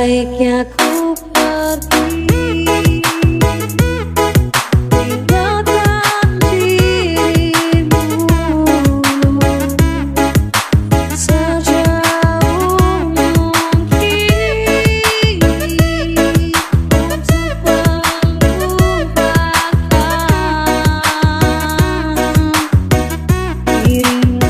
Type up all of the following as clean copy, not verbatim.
Baiknya ku pergi, tinggalkan dirimu sejauh mungkin untuk melupakan dirimu.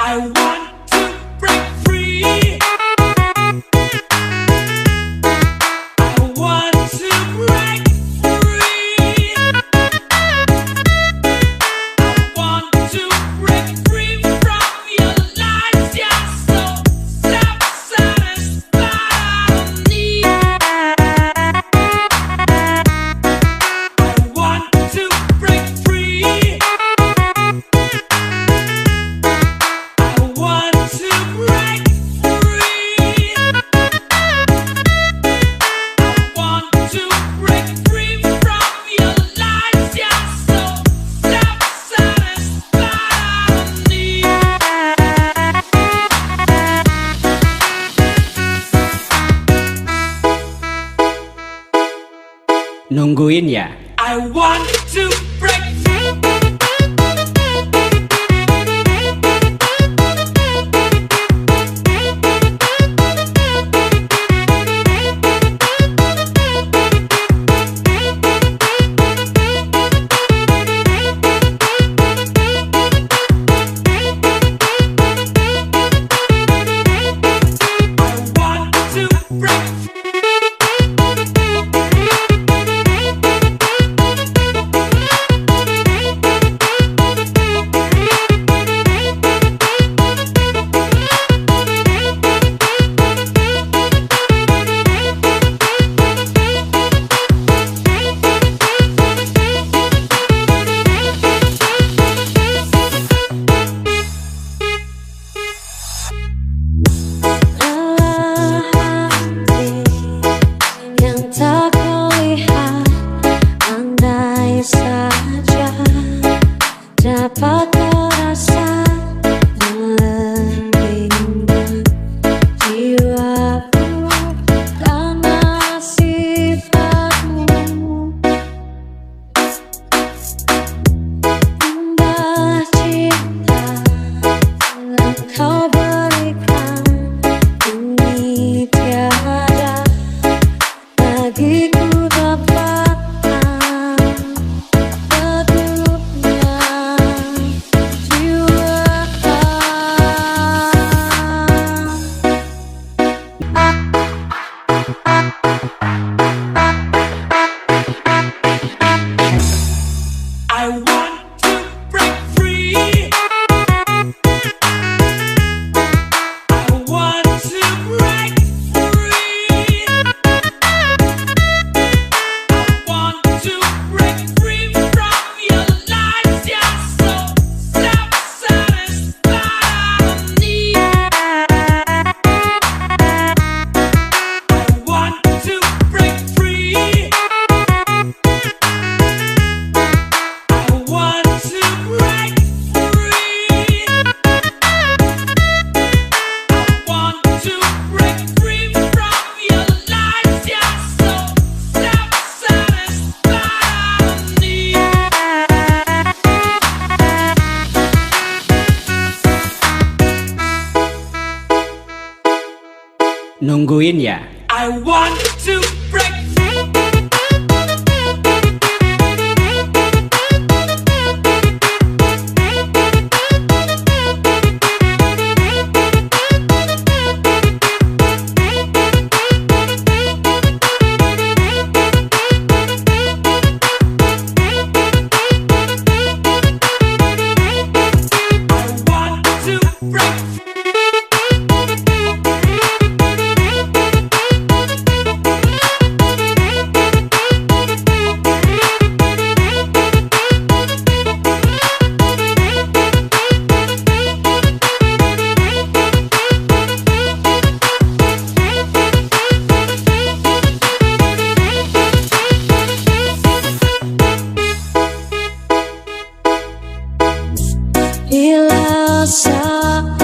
I want to break free. I want to break free. I want to break free from your lies. You're so self-satisfied. I want to break free. Nungguin ya. I want to break free. Dapat terasa melebihkan jiwaku karena sifatmu. Indah cinta yang kau berikan ini tiada bagiku dapatkan. I want to break free. I want to break free. I want to break free from your lies. You're so self-satisfied. I want to break free. Nungguin ya. I want to break free. rasa